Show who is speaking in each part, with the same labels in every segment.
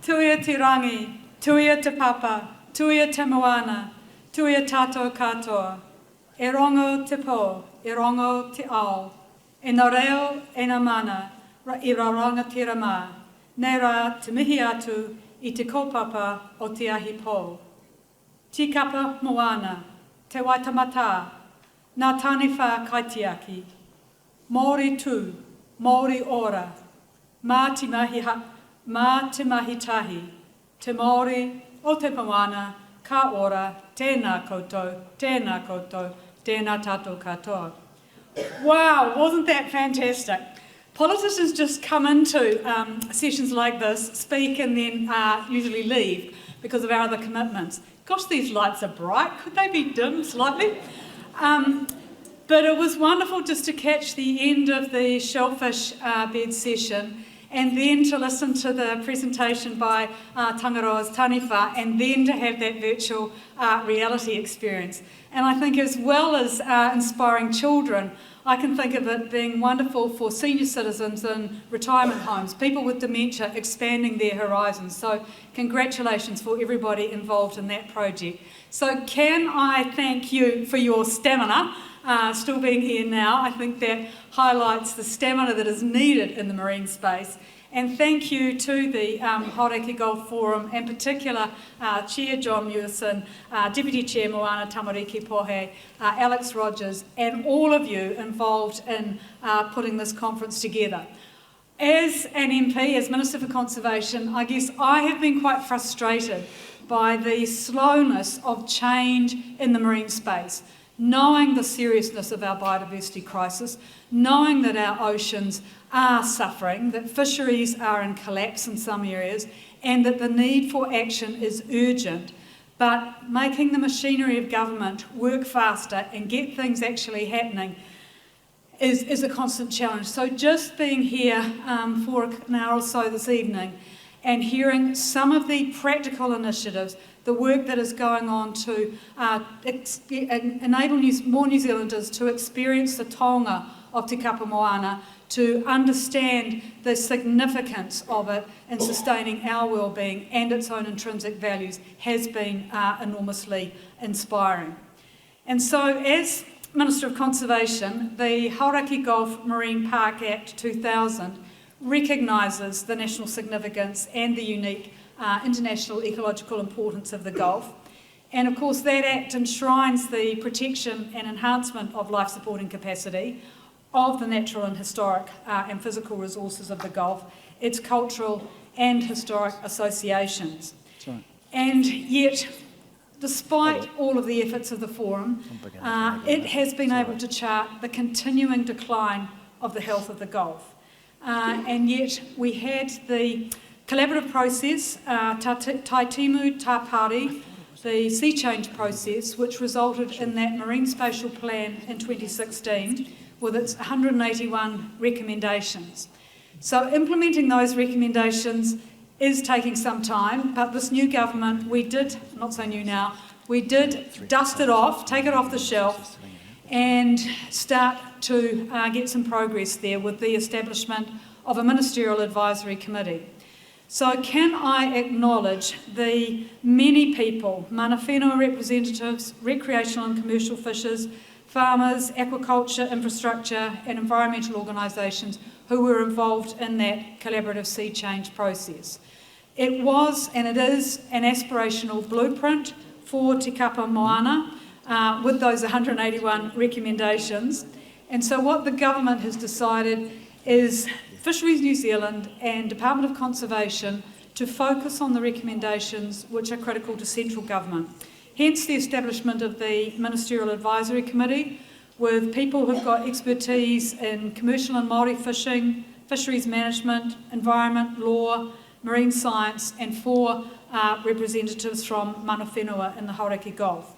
Speaker 1: tuia te rangi, tuia te papa, tuia te moana, tuia tātou katoa. E rongo te po, e rongo te ao. E na reo, e na mana, I raranga te rama. Nei rā te mihi atu I te kaupapa o te ahi pō. Tikapa moana, te waitamata, nā tāne whā kaitiaki. Māori tū, Māori ora, mā te mahi tahi, te Māori o te moana, ka ora, tēnā koutou, tēnā koutou, tēnā tātou katoa. Wow, wasn't that fantastic? Politicians just come into sessions like this, speak and then usually leave because of our other commitments. Gosh, these lights are bright. Could they be dimmed slightly? But it was wonderful just to catch the end of the shellfish bed session and then to listen to the presentation by Tangaroa's Taniwha and then to have that virtual reality experience. And I think as well as inspiring children, I can think of it being wonderful for senior citizens in retirement homes, people with dementia expanding their horizons. So congratulations for everybody involved in that project. So can I thank you for your stamina, still being here now. I think that highlights the stamina that is needed in the marine space. And thank you to the Hauraki Golf Forum, in particular Chair John Mewison, Deputy Chair Moana Tamariki Pohe, Alex Rogers, and all of you involved in putting this conference together. As an MP, as Minister for Conservation, I guess I have been quite frustrated by the slowness of change in the marine space, knowing the seriousness of our biodiversity crisis, knowing that our oceans are suffering, that fisheries are in collapse in some areas, and that the need for action is urgent. But making the machinery of government work faster and get things actually happening is a constant challenge. So just being here for an hour or so this evening and hearing some of the practical initiatives, the work that is going on to enable more New Zealanders to experience the taonga of Te Kapa Moana, to understand the significance of it in sustaining our well-being and its own intrinsic values has been enormously inspiring. And so as Minister of Conservation, the Hauraki Gulf Marine Park Act 2000 recognises the national significance and the unique international ecological importance of the Gulf. And of course that Act enshrines the protection and enhancement of life-supporting capacity of the natural and historic and physical resources of the Gulf, its cultural and historic associations. Right. And yet, despite all of the efforts of the Forum, it has been able to chart the continuing decline of the health of the Gulf. And yet we had the collaborative process, Tai Timu Tā Pāri, the sea change process, which resulted in that Marine Spatial Plan in 2016 with its 181 recommendations. So implementing those recommendations is taking some time, but this new government, we did, not so new now, we did dust it off, take it off the shelf, and start to get some progress there with the establishment of a ministerial advisory committee. So can I acknowledge the many people, mana whenua representatives, recreational and commercial fishers, farmers, aquaculture, infrastructure and environmental organisations who were involved in that collaborative sea change process. It was and it is an aspirational blueprint for Te Kapa Moana with those 181 recommendations. And so what the government has decided is Fisheries New Zealand and Department of Conservation to focus on the recommendations which are critical to central government. Hence the establishment of the Ministerial Advisory Committee with people who've got expertise in commercial and Māori fishing, fisheries management, environment, law, marine science, and 4 representatives from mana whenua in the Hauraki Gulf.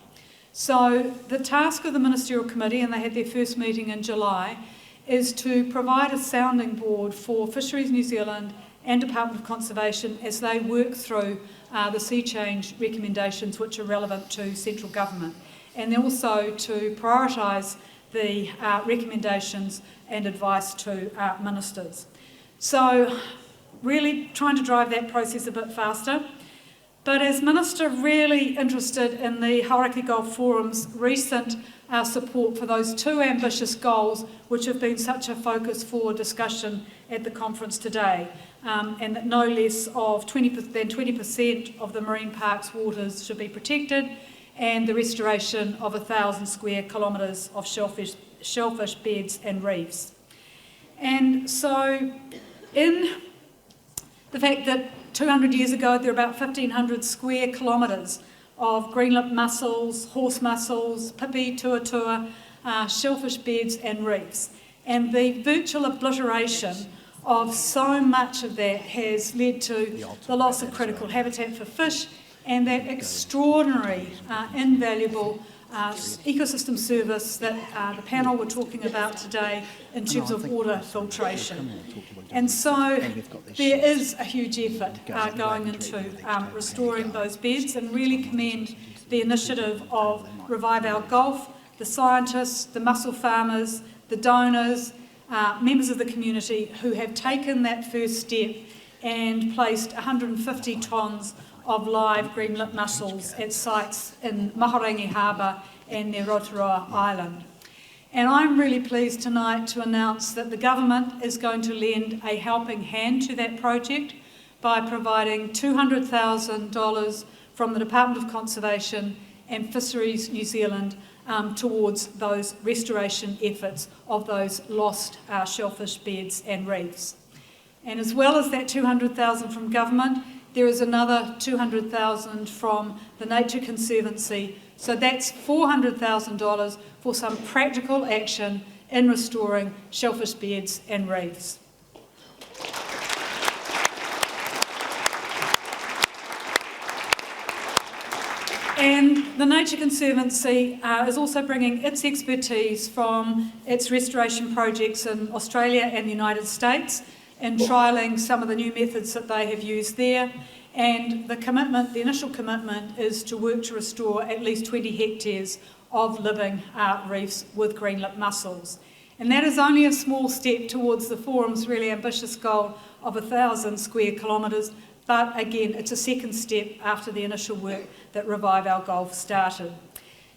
Speaker 1: So the task of the Ministerial Committee, and they had their first meeting in July, is to provide a sounding board for Fisheries New Zealand and Department of Conservation as they work through the sea change recommendations which are relevant to central government, and then also to prioritise the recommendations and advice to ministers. So really trying to drive that process a bit faster. But as Minister, really interested in the Hauraki Gulf Forum's recent support for those two ambitious goals, which have been such a focus for discussion at the conference today, and that no less of 20% of the marine park's waters should be protected, and the restoration of 1,000 square kilometres of shellfish beds and reefs. And so, in the fact that 200 years ago there were about 1,500 square kilometres of green-lip mussels, horse mussels, pipi, tuatua, shellfish beds and reefs. And the virtual obliteration of so much of that has led to the loss of critical habitat for fish and that extraordinary, invaluable ecosystem service that the panel were talking about today in terms of water filtration. And so there is a huge effort going into restoring those beds, and really commend the initiative of Revive Our Gulf, the scientists, the mussel farmers, the donors, members of the community who have taken that first step and placed 150 tonnes of live green-lip mussels at sites in Mahurangi Harbour and near Rotorua Island. And I'm really pleased tonight to announce that the government is going to lend a helping hand to that project by providing $200,000 from the Department of Conservation and Fisheries New Zealand towards those restoration efforts of those lost shellfish beds and reefs. And as well as that $200,000 from government, there is another $200,000 from the Nature Conservancy. So that's $400,000 for some practical action in restoring shellfish beds and reefs. And the Nature Conservancy is also bringing its expertise from its restoration projects in Australia and the United States and trialling some of the new methods that they have used there. And the initial commitment is to work to restore at least 20 hectares of living reefs with green-lip mussels. And that is only a small step towards the Forum's really ambitious goal of 1,000 square kilometres, but again, it's a second step after the initial work that Revive Our Gulf started.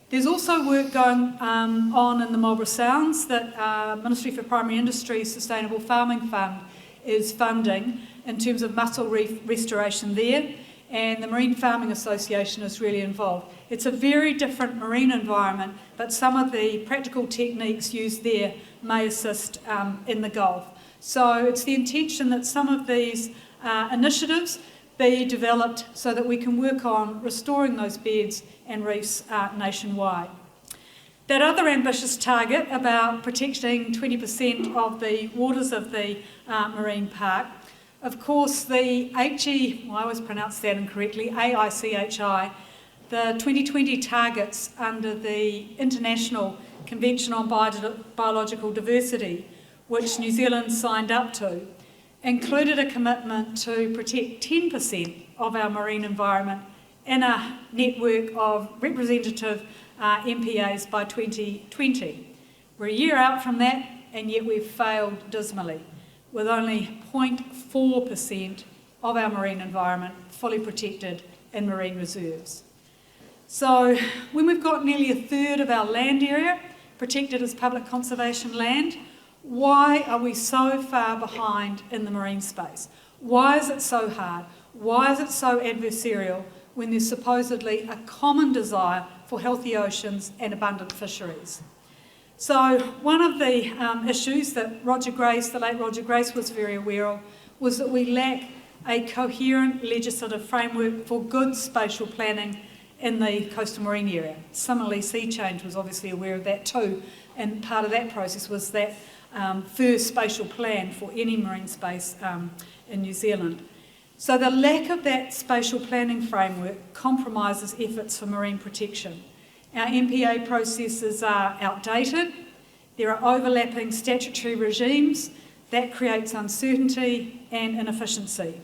Speaker 1: There's also work going on in the Marlborough Sounds that Ministry for Primary Industry Sustainable Farming Fund is funding in terms of mussel reef restoration there, and the Marine Farming Association is really involved. It's a very different marine environment, but some of the practical techniques used there may assist in the Gulf. So it's the intention that some of these initiatives be developed so that we can work on restoring those beds and reefs nationwide. That other ambitious target about protecting 20% of the waters of the marine park, of course the I always pronounce that incorrectly, AICHI, the 2020 targets under the International Convention on Biological Diversity, which New Zealand signed up to, included a commitment to protect 10% of our marine environment in a network of representative MPAs by 2020. We're a year out from that, and yet we've failed dismally, with only 0.4% of our marine environment fully protected in marine reserves. So when we've got nearly a third of our land area protected as public conservation land, why are we so far behind in the marine space? Why is it so hard? Why is it so adversarial when there's supposedly a common desire for healthy oceans and abundant fisheries? So one of the issues that the late Roger Grace was very aware of was that we lack a coherent legislative framework for good spatial planning in the coastal marine area. Similarly, Sea Change was obviously aware of that too, and part of that process was that first spatial plan for any marine space in New Zealand. So the lack of that spatial planning framework compromises efforts for marine protection. Our MPA processes are outdated, there are overlapping statutory regimes, that creates uncertainty and inefficiency.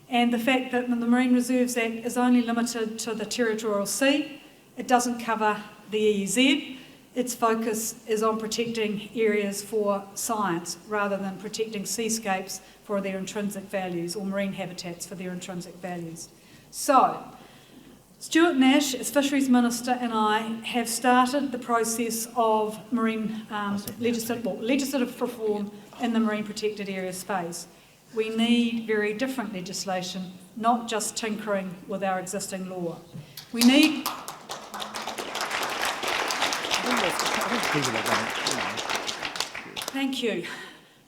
Speaker 1: And the fact that the Marine Reserves Act is only limited to the territorial sea, it doesn't cover the EEZ, its focus is on protecting areas for science rather than protecting seascapes for their intrinsic values or marine habitats for their intrinsic values. So, Stuart Nash, as Fisheries Minister, and I have started the process of marine legislative reform in the marine protected area space. We need very different legislation, not just tinkering with our existing law. We need... Thank you.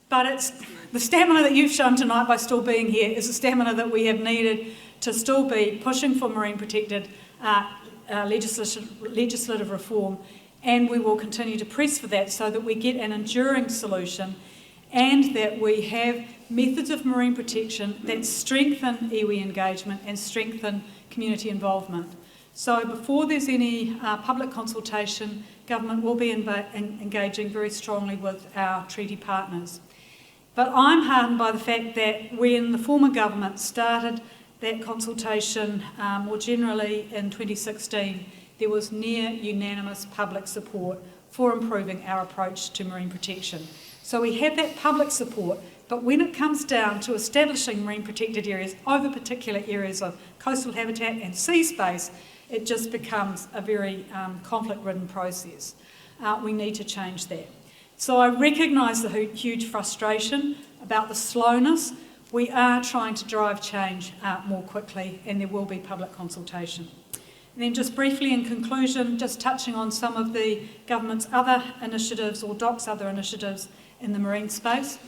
Speaker 1: But it's the stamina that you've shown tonight by still being here is the stamina that we have needed to still be pushing for marine protected legislative reform, and we will continue to press for that so that we get an enduring solution and that we have methods of marine protection that strengthen iwi engagement and strengthen community involvement. So before there's any public consultation, government will be engaging very strongly with our treaty partners. But I'm heartened by the fact that when the former government started that consultation more generally in 2016, there was near unanimous public support for improving our approach to marine protection. So we have that public support, but when it comes down to establishing marine protected areas over particular areas of coastal habitat and sea space, it just becomes a very conflict-ridden process. We need to change that. So I recognise the huge frustration about the slowness. We are trying to drive change more quickly, and there will be public consultation. And then just briefly in conclusion, just touching on some of the government's other initiatives or DOC's other initiatives in the marine space.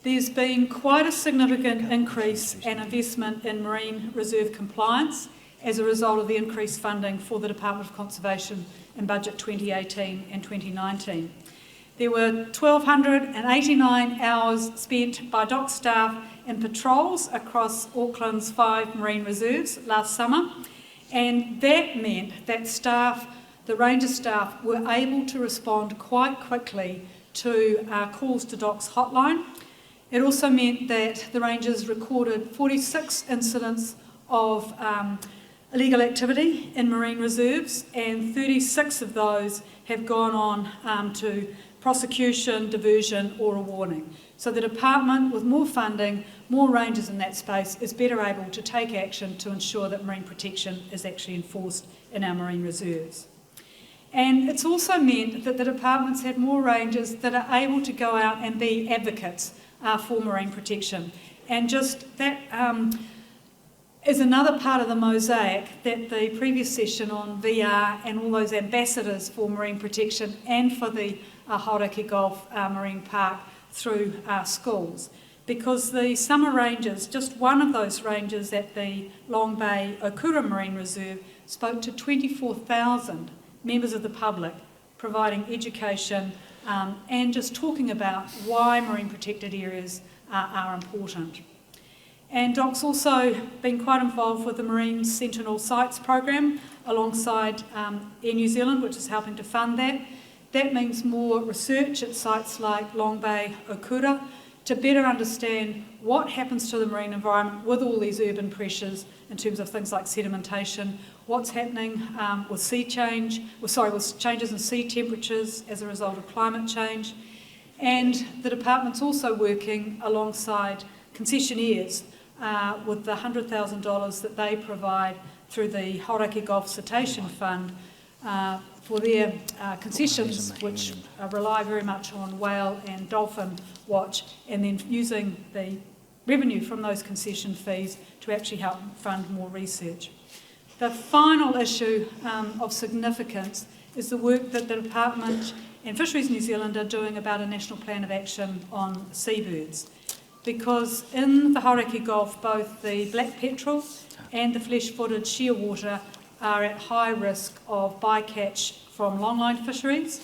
Speaker 1: There's been quite a significant increase and investment in marine reserve compliance as a result of the increased funding for the Department of Conservation in Budget 2018 and 2019. There were 1,289 hours spent by DOC staff in patrols across Auckland's 5 marine reserves last summer, and that meant that staff, the ranger staff, were able to respond quite quickly to calls to DOC's hotline. It also meant that the rangers recorded 46 incidents of illegal activity in marine reserves, and 36 of those have gone on to prosecution, diversion or a warning. So the department, with more funding, more rangers in that space, is better able to take action to ensure that marine protection is actually enforced in our marine reserves. And it's also meant that the department's had more rangers that are able to go out and be advocates for marine protection. And just that is another part of the mosaic that the previous session on VR and all those ambassadors for marine protection and for the Hauraki Gulf Marine Park through schools. Because the summer rangers, just one of those rangers at the Long Bay Okura Marine Reserve, spoke to 24,000 members of the public, providing education and just talking about why marine protected areas are important. And DOC's also been quite involved with the Marine Sentinel Sites program alongside Air New Zealand, which is helping to fund that. That means more research at sites like Long Bay Okura to better understand what happens to the marine environment with all these urban pressures in terms of things like sedimentation, what's happening with with changes in sea temperatures as a result of climate change. And the department's also working alongside concessionaires with the $100,000 that they provide through the Hauraki Gulf Cetacean Fund for their concessions, which rely very much on whale and dolphin watch, and then using the revenue from those concession fees to actually help fund more research. The final issue of significance is the work that the Department and Fisheries New Zealand are doing about a national plan of action on seabirds. Because in the Hauraki Gulf, both the black petrel and the flesh-footed shearwater are at high risk of bycatch from longline fisheries,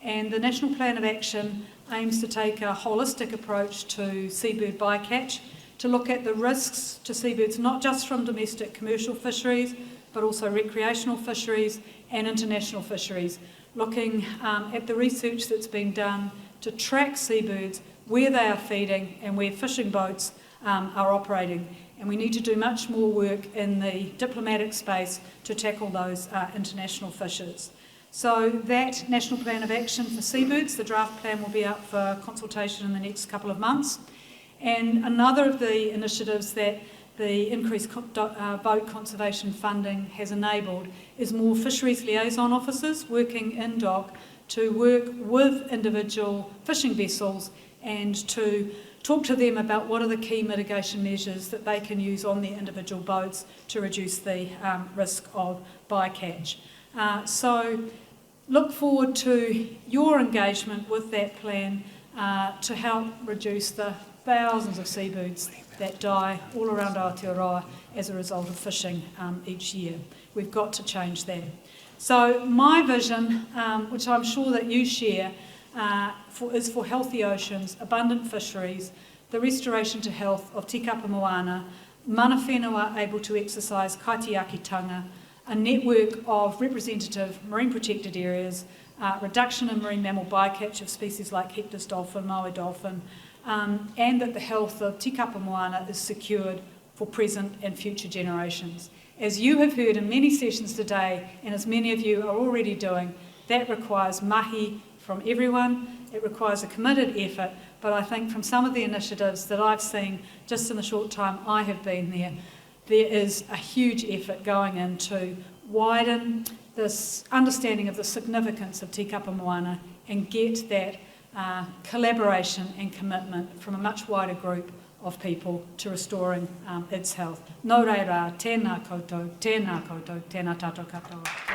Speaker 1: and the National Plan of Action aims to take a holistic approach to seabird bycatch, to look at the risks to seabirds not just from domestic commercial fisheries, but also recreational fisheries and international fisheries, looking at the research that's been done to track seabirds, where they are feeding and where fishing boats are operating. And we need to do much more work in the diplomatic space to tackle those international fishers. So that National Plan of Action for Seabirds, the draft plan, will be up for consultation in the next couple of months. And another of the initiatives that the increased boat conservation funding has enabled is more fisheries liaison officers working in dock to work with individual fishing vessels and to talk to them about what are the key mitigation measures that they can use on their individual boats to reduce the risk of bycatch. So look forward to your engagement with that plan to help reduce the thousands of seabirds that die all around Aotearoa as a result of fishing each year. We've got to change that. So my vision, which I'm sure that you share, is for healthy oceans, abundant fisheries, the restoration to health of tikapa moana, mana whenua able to exercise kaitiakitanga, a network of representative marine protected areas, reduction in marine mammal bycatch of species like Hector's dolphin, Maui dolphin, and that the health of tikapa moana is secured for present and future generations. As you have heard in many sessions today, and as many of you are already doing, that requires mahi from everyone. It requires a committed effort, but I think from some of the initiatives that I've seen just in the short time I have been there, there is a huge effort going in to widen this understanding of the significance of tikapa moana and get that collaboration and commitment from a much wider group of people to restoring its health. Nō reira, tēnā koutou, tēnā tātou katoa.